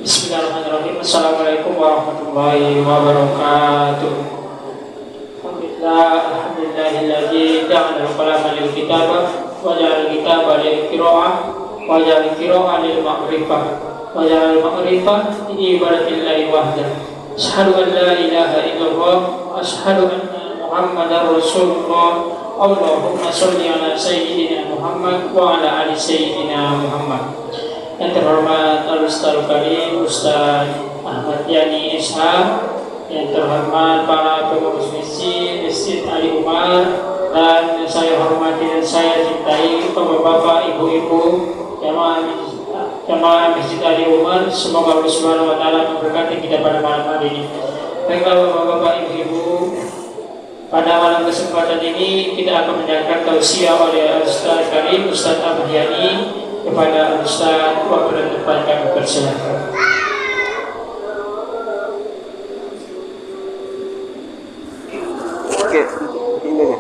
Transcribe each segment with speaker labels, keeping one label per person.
Speaker 1: Bismillahirrahmanirrahim. Assalamualaikum warahmatullahi wabarakatuh. Alhamdulillahilladzi ja'ala al-qalama lil kitabah wa ja'ala al-kitaba lil qira'ah wa ja'ala al-qira'ah lil ma'rifah wa ja'ala al-ma'rifah li ibadatillahi wahdah. Asyhadu an la ilaha illallah wa asyhadu anna Muhammadar Rasulullah. Allahumma shalli ala sayyidina Muhammad wa ala ali sayyidina Muhammad. Yang terhormat Al-Ustaz Karim Ustaz Ahmad Yani Ishaq, yang terhormat para pengurus Masjid Ali Umar, dan saya hormati dan saya cintai bapak-bapak, ibu-ibu jamaah Masjid Ali Umar. Semoga Allah Subhanahu wa taala memberkati kita pada malam hari ini. Baiklah bapak-bapak, ibu-ibu, pada malam kesempatan ini kita akan mendengarkan tausiah oleh Ustaz Karim Ustaz Ahmad Yani kepada Ustaz. Waktu dan tempat kami persilahkan.
Speaker 2: Oke, ini nih.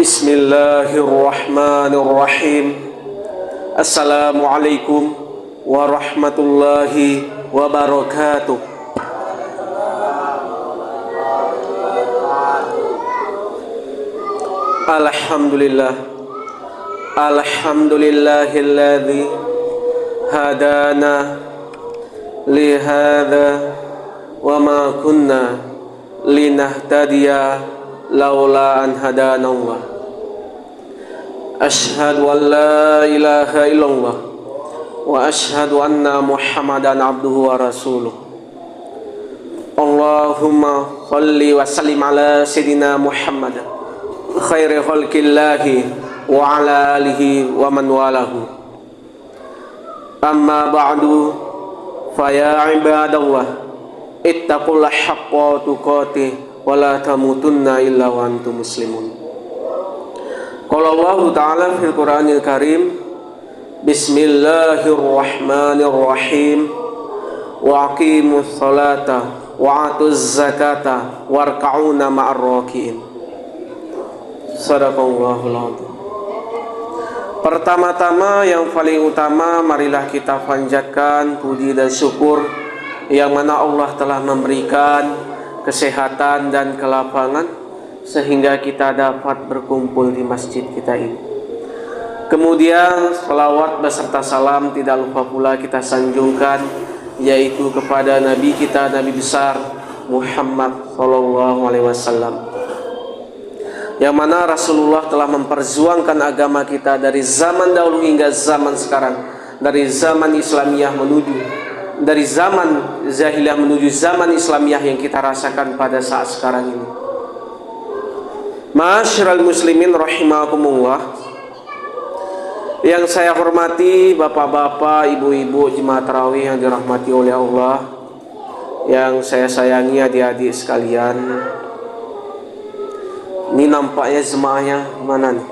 Speaker 2: Bismillahirrahmanirrahim. Assalamualaikum warahmatullahi wabarakatuh. Alhamdulillah. Alhamdulillahilladzi hadana li hadza wa ma kunna linahtadiya laula an hadana Allah. Ashhadu an la ilaha illallah wa ashhadu anna Muhammadan abduhu wa rasuluh. Allahumma shalli wa sallim ala sayyidina Muhammad khairi khalqillahi wa ala alihi wa man walahu. Amma ba'du, fa ya ibadallah ittaqullaha haqqa tuqatih wa la tamutunna illa wa antum muslimun. Qala Allah Ta'ala fil Qur'anil Karim, Bismillahirrahmanirrahim, wa aqimus salata wa atuz zakata warka'una ma'ar raki'in. Sadaqallahul adzim. Pertama-tama yang paling utama, marilah kita panjatkan puji dan syukur yang mana Allah telah memberikan kesehatan dan kelapangan sehingga kita dapat berkumpul di masjid kita ini. Kemudian salawat beserta salam tidak lupa pula kita sanjungkan, yaitu kepada Nabi kita, Nabi besar Muhammad sallallahu alaihi wasallam, yang mana Rasulullah telah memperjuangkan agama kita dari zaman dahulu hingga zaman sekarang, dari zaman Islamiyah dari zaman Jahiliyah menuju zaman Islamiyah yang kita rasakan pada saat sekarang ini. Ma'asyiral muslimin rahimakumullah, yang saya hormati bapak-bapak, ibu-ibu jemaah tarawih yang dirahmati oleh Allah, yang saya sayangi adik-adik sekalian. Ini nampaknya jemaahnya mana nih?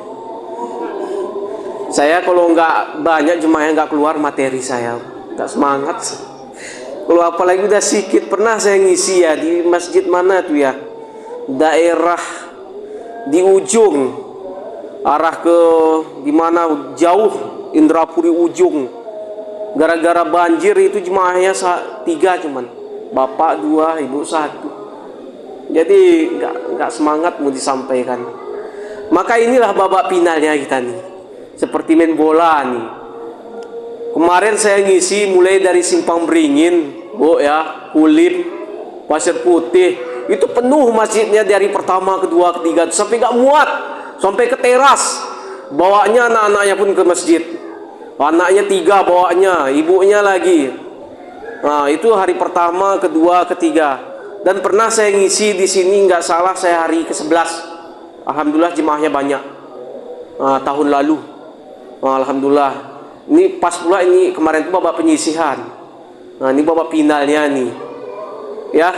Speaker 2: Saya kalau nggak banyak jemaahnya nggak keluar materi saya, nggak semangat. Kalau apalagi udah sedikit, pernah saya ngisi ya di masjid mana tuh ya, daerah di ujung arah ke dimana jauh, Indrapuri ujung, gara-gara banjir itu jemaahnya 3 cuman, bapak 2, ibu 1. Jadi nggak semangat mau disampaikan. Maka inilah babak finalnya kita nih, seperti main bola nih. Kemarin saya ngisi mulai dari Simpang Beringin, Bu ya, Kulit, Pasir Putih, itu penuh masjidnya dari pertama, kedua, ketiga, sampai gak muat, sampai ke teras. Bawanya anak-anaknya pun ke masjid. Anaknya 3 bawanya, ibunya lagi. Nah, itu hari pertama, kedua, ketiga. Dan pernah saya ngisi di sini, nggak salah saya hari ke-11. Alhamdulillah jemaahnya banyak. Tahun lalu, alhamdulillah. Ini pas pula, ini kemarin itu babak penyisihan. Nah, ini babak finalnya nih. Ya,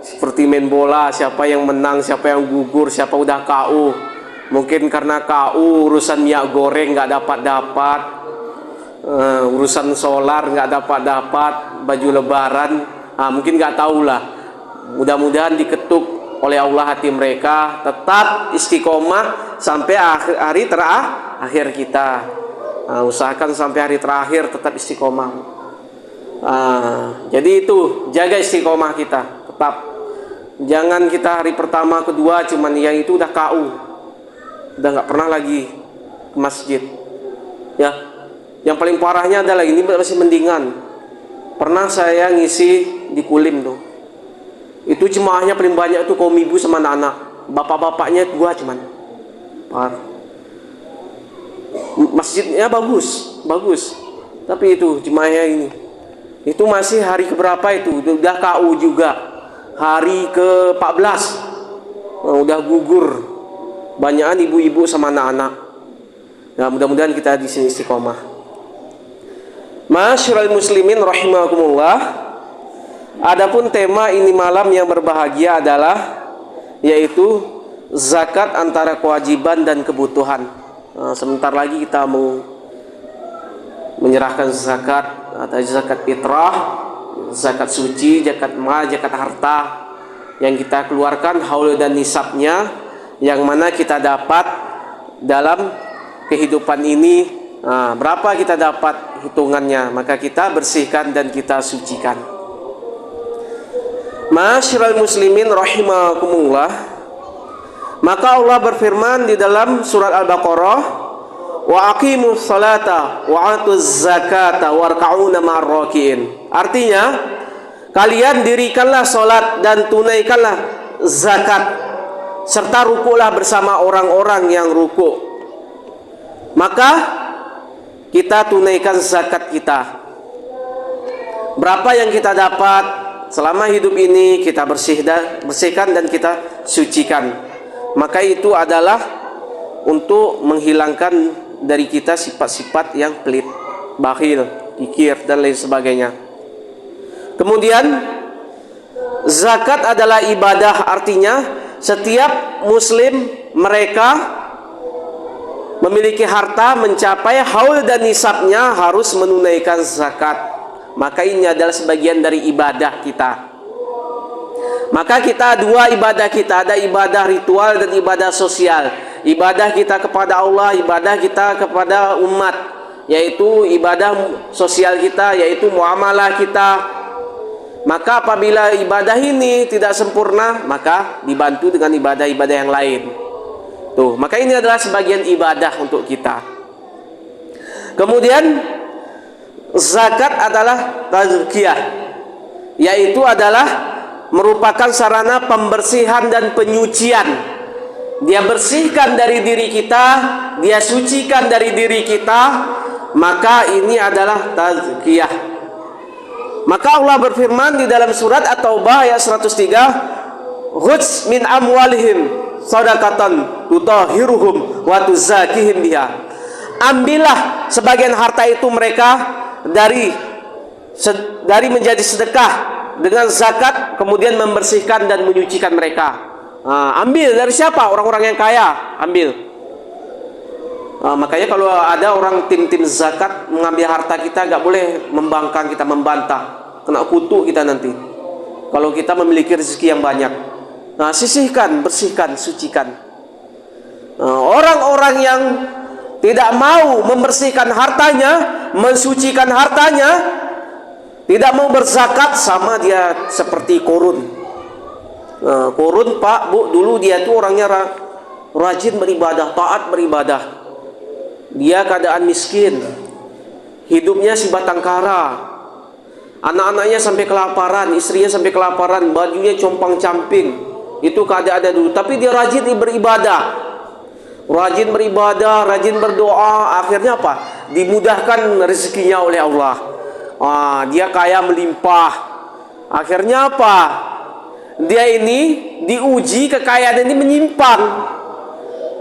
Speaker 2: seperti main bola, siapa yang menang, siapa yang gugur, siapa udah KO. Mungkin karena KU urusan minyak goreng nggak dapat, urusan solar nggak dapat, baju lebaran, mungkin nggak tahulah. Mudah-mudahan diketuk oleh Allah hati mereka, tetap istiqomah sampai hari terakhir kita. Usahakan sampai hari terakhir tetap istiqomah. Jadi itu, jaga istiqomah kita tetap. Jangan kita hari pertama kedua cuman yang itu udah KU, udah nggak pernah lagi ke masjid ya. Yang paling parahnya adalah ini masih mendingan. Pernah saya ngisi di Kulim tuh, itu jemaahnya paling banyak itu kaum ibu sama anak-anak, bapak-bapaknya dua cuman. Masjidnya bagus, tapi itu jemaahnya ini, itu masih hari keberapa itu, udah KU juga, hari ke-14, udah gugur, banyakan ibu-ibu sama anak-anak. Nah, mudah-mudahan kita di sini istiqomah. Masyarul muslimin rahimakumullah. Adapun tema ini malam yang berbahagia adalah yaitu zakat antara kewajiban dan kebutuhan. Sebentar lagi kita mau menyerahkan zakat atau zakat fitrah, zakat suci, zakat mal, zakat harta yang kita keluarkan haul dan nisabnya, yang mana kita dapat dalam kehidupan ini. Berapa kita dapat hitungannya, maka kita bersihkan dan kita sucikan. Masyarul muslimin rahimakumullah. Maka Allah berfirman di dalam surat Al-Baqarah, wa aqimus salata wa atuz zakata warka'una ma'ar raki'in. Artinya, kalian dirikanlah salat dan tunaikanlah zakat serta rukulah bersama orang-orang yang ruku'. Maka kita tunaikan zakat kita. Berapa yang kita dapat selama hidup ini kita bersihkan dan kita sucikan. Maka itu adalah untuk menghilangkan dari kita sifat-sifat yang pelit, bakhil, kikir dan lain sebagainya. Kemudian zakat adalah ibadah, artinya setiap muslim mereka memiliki harta mencapai haul dan nisabnya harus menunaikan zakat. Maka ini adalah sebagian dari ibadah kita. Maka kita dua ibadah kita, ada ibadah ritual dan ibadah sosial. Ibadah kita kepada Allah, ibadah kita kepada umat, yaitu ibadah sosial kita, yaitu muamalah kita. Maka apabila ibadah ini tidak sempurna, maka dibantu dengan ibadah-ibadah yang lain. Tuh, maka ini adalah sebagian ibadah untuk kita. Kemudian zakat adalah tazkiyah, yaitu adalah merupakan sarana pembersihan dan penyucian. Dia bersihkan dari diri kita, dia sucikan dari diri kita, maka ini adalah tazkiyah. Maka Allah berfirman di dalam surat At-Taubah ayat 103, "Khudz min amwalihim shadaqatan tutahhiruhum wa tuzakihim biha." Ambillah sebagian harta itu mereka dari menjadi sedekah dengan zakat, kemudian membersihkan dan menyucikan mereka. Ambil dari siapa? Orang-orang yang kaya, ambil. Makanya kalau ada orang tim-tim zakat mengambil harta kita, gak boleh membangkang kita, membantah, kena kutuk kita nanti kalau kita memiliki rezeki yang banyak. Sisihkan, bersihkan, sucikan. Orang-orang yang tidak mau membersihkan hartanya, mensucikan hartanya, tidak mau berzakat, sama dia seperti korun. Korun, Pak, Bu, dulu dia tuh orangnya rajin beribadah, taat beribadah. Dia keadaan miskin, hidupnya si batang kara, anak-anaknya sampai kelaparan, istrinya sampai kelaparan, bajunya compang-camping. Itu keadaannya dulu. Tapi dia rajin beribadah, rajin berdoa. Akhirnya apa? Dimudahkan rezekinya oleh Allah. Dia kaya melimpah. Akhirnya apa? Dia ini diuji, kekayaan ini menyimpang.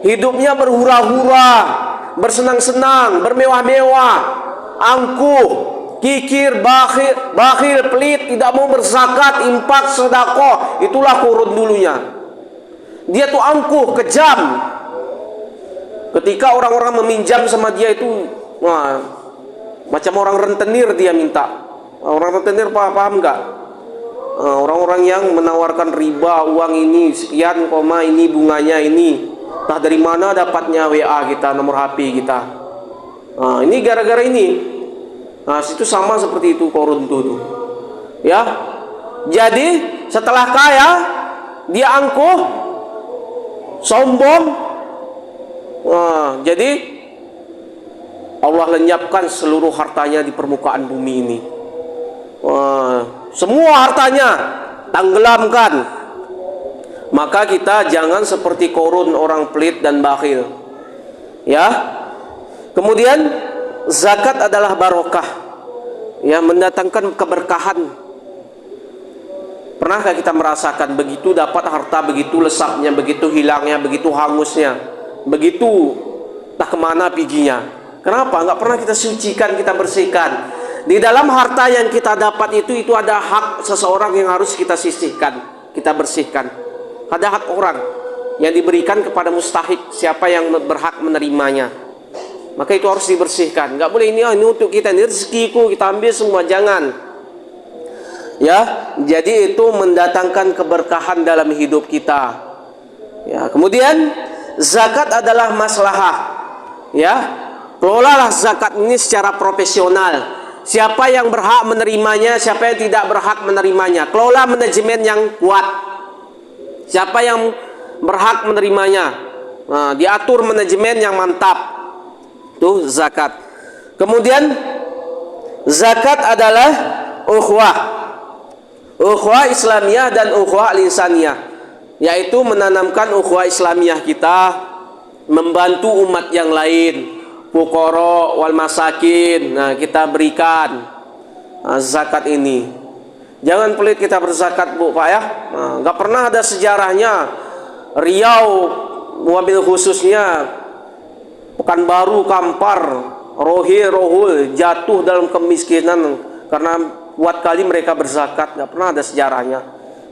Speaker 2: Hidupnya berhura-hura, bersenang-senang, bermewah-mewah, angkuh, kikir, bakhil, pelit, tidak mau berzakat, infak, sedekah. Itulah korun dulunya. Dia tuh angkuh, kejam. Ketika orang-orang meminjam sama dia itu, wah, macam orang rentenir dia minta. Orang rentenir paham nggak? Orang-orang yang menawarkan riba, uang ini sekian koma ini bunganya ini, entah dari mana dapatnya WA kita, nomor HP kita. Ini gara-gara ini. Itu sama seperti itu korun tuh. Ya, jadi setelah kaya dia angkuh, sombong. Jadi Allah lenyapkan seluruh hartanya di permukaan bumi ini. Semua hartanya tenggelamkan. Maka kita jangan seperti korun, orang pelit dan bakhil. Ya. Kemudian zakat adalah barokah, ya, mendatangkan keberkahan. Pernahkah kita merasakan begitu dapat harta, begitu lesapnya, begitu hilangnya, begitu hangusnya, begitu tak kemana piginya? Kenapa? Nggak pernah kita sucikan, kita bersihkan. Di dalam harta yang kita dapat itu ada hak seseorang yang harus kita sisihkan, kita bersihkan. Ada hak orang yang diberikan kepada mustahik, siapa yang berhak menerimanya. Maka itu harus dibersihkan. Nggak boleh ini untuk kita, ini rezekiku, kita ambil semua, jangan. Ya, jadi itu mendatangkan keberkahan dalam hidup kita. Ya, kemudian zakat adalah maslahah. Ya, kelolalah zakat ini secara profesional. Siapa yang berhak menerimanya, siapa yang tidak berhak menerimanya. Kelola manajemen yang kuat. Siapa yang berhak menerimanya, diatur manajemen yang mantap. Itu zakat. Kemudian zakat adalah ukhuwah. Ukhuwah Islamiyah dan ukhuwah al-insaniyah, yaitu menanamkan ukhuwah Islamiyah kita, membantu umat yang lain, fuqara wal masakin. Kita berikan zakat ini. Jangan pelit kita berzakat, Bu, Pak, ya. Nggak pernah ada sejarahnya Riau, mobil khususnya Pekanbaru, Kampar, Rohul jatuh dalam kemiskinan karena kuat kali mereka berzakat. Nggak pernah ada sejarahnya.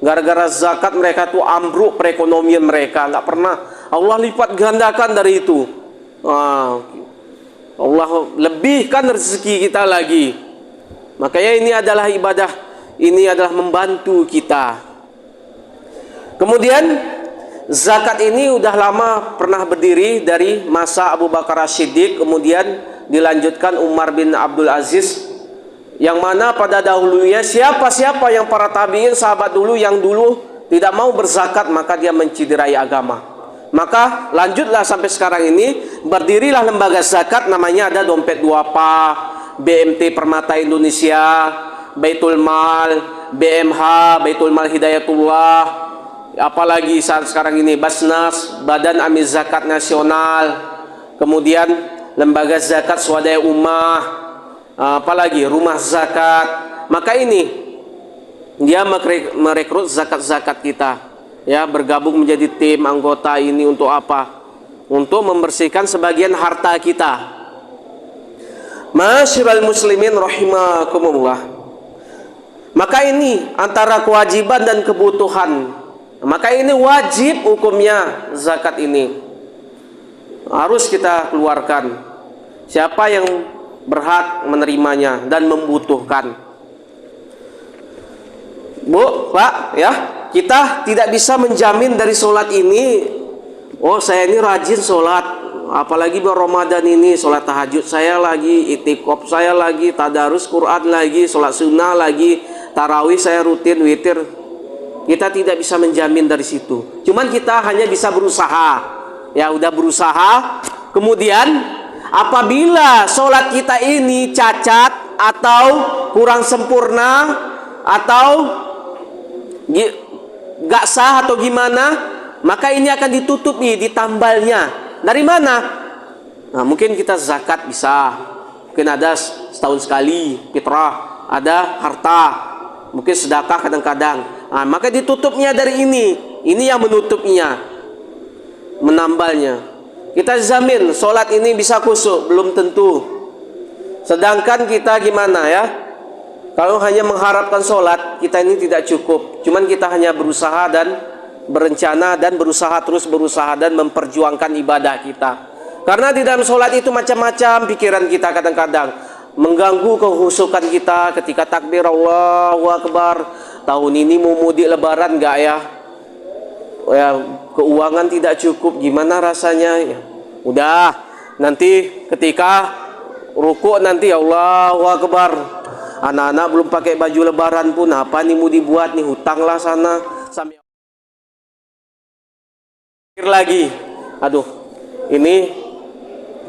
Speaker 2: Gara-gara zakat mereka tuh ambruk perekonomian mereka. Nggak pernah. Allah lipat gandakan dari itu. Allah lebihkan rezeki kita lagi. Makanya ini adalah ibadah, ini adalah membantu kita. Kemudian zakat ini udah lama pernah berdiri dari masa Abu Bakar As-Siddiq, kemudian dilanjutkan Umar bin Abdul Aziz, yang mana pada dahulunya siapa-siapa yang para tabi'in, sahabat dulu yang dulu tidak mau berzakat, maka dia menciderai agama. Maka lanjutlah sampai sekarang ini berdirilah lembaga zakat, namanya ada Dompet Duapa, BMT Permata Indonesia, Baitul Mal, BMH, Baitul Mal Hidayatullah, apalagi saat sekarang ini Basnas, Badan Amil Zakat Nasional, kemudian lembaga zakat swadaya ummah, apalagi rumah zakat. Maka ini dia merekrut zakat-zakat kita, ya, bergabung menjadi tim anggota ini untuk apa? Untuk membersihkan sebagian harta kita. Masyiral muslimin rahimakumullah. Maka ini antara kewajiban dan kebutuhan. Maka ini wajib hukumnya zakat ini. Harus kita keluarkan. Siapa yang berhak menerimanya dan membutuhkan. Bu, Pak, ya, kita tidak bisa menjamin dari sholat ini, oh saya ini rajin sholat, apalagi bulan Ramadan ini, sholat tahajud saya lagi, itikaf saya lagi, tadarus Quran lagi, sholat sunnah lagi, tarawih saya rutin, witir. Kita tidak bisa menjamin dari situ. Cuman kita hanya bisa berusaha. Ya, udah berusaha. Kemudian apabila sholat kita ini cacat atau kurang sempurna atau gak sah atau gimana, maka ini akan ditutupi, ditambalnya. Dari mana? Nah, mungkin kita zakat bisa, mungkin ada setahun sekali fitrah, ada harta, mungkin sedekah kadang-kadang. Nah, maka ditutupnya dari ini yang menutupnya, menambalnya. Kita jamin sholat ini bisa khusyuk, belum tentu. Sedangkan kita gimana, ya? Kalau hanya mengharapkan sholat, kita ini tidak cukup. Cuman kita hanya berusaha dan berencana dan berusaha terus berusaha dan memperjuangkan ibadah kita. Karena di dalam sholat itu macam-macam pikiran kita kadang-kadang, mengganggu kehusukan kita ketika takbir Allahu Akbar. Tahun ini mau mudik lebaran enggak ya? Ya, keuangan tidak cukup, gimana rasanya? Ya, udah, nanti ketika rukuk nanti Allahu Akbar. Anak-anak belum pakai baju lebaran pun, apa nih mau dibuat nih, hutanglah sana. Sambil lagi, aduh, ini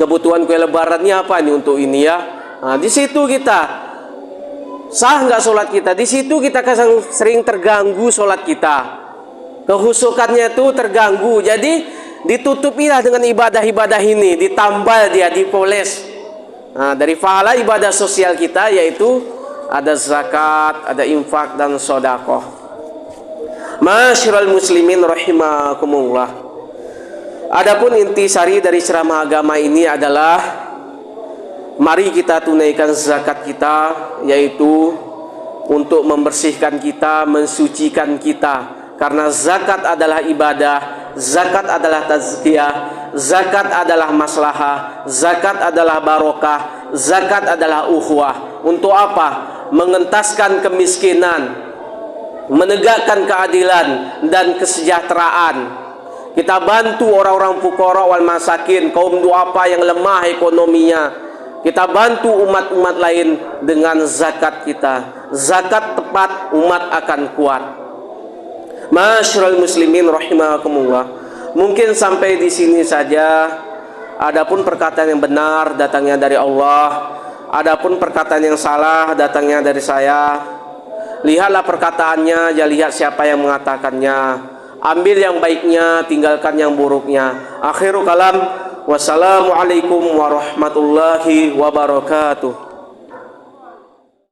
Speaker 2: kebutuhan kue lebarannya apa nih untuk ini ya? Nah, di situ kita sah nggak sholat kita? Di situ kita sering terganggu sholat kita, kehusukannya itu terganggu. Jadi ditutupilah dengan ibadah-ibadah ini, ditambal dia, dipoles. Nah, dari pahala ibadah sosial kita yaitu ada zakat, ada infak dan sedekah. Masyiral muslimin rahimakumullah. Adapun intisari dari ceramah agama ini adalah mari kita tunaikan zakat kita, yaitu untuk membersihkan kita, mensucikan kita. Karena zakat adalah ibadah, zakat adalah tazkiyah, zakat adalah maslahah, zakat adalah barokah, zakat adalah ukhuwah. Untuk apa? Mengentaskan kemiskinan, menegakkan keadilan dan kesejahteraan. Kita bantu orang-orang fuqara wal masakin, kaum duafa yang lemah ekonominya. Kita bantu umat-umat lain dengan zakat kita. Zakat tepat, umat akan kuat. Masyiral muslimin rahimakumullah. Mungkin sampai di sini saja. Adapun perkataan yang benar datangnya dari Allah. Adapun perkataan yang salah datangnya dari saya. Lihatlah perkataannya, jangan lihat siapa yang mengatakannya. Ambil yang baiknya, tinggalkan yang buruknya. Akhirul kalam, wassalamualaikum warahmatullahi wabarakatuh.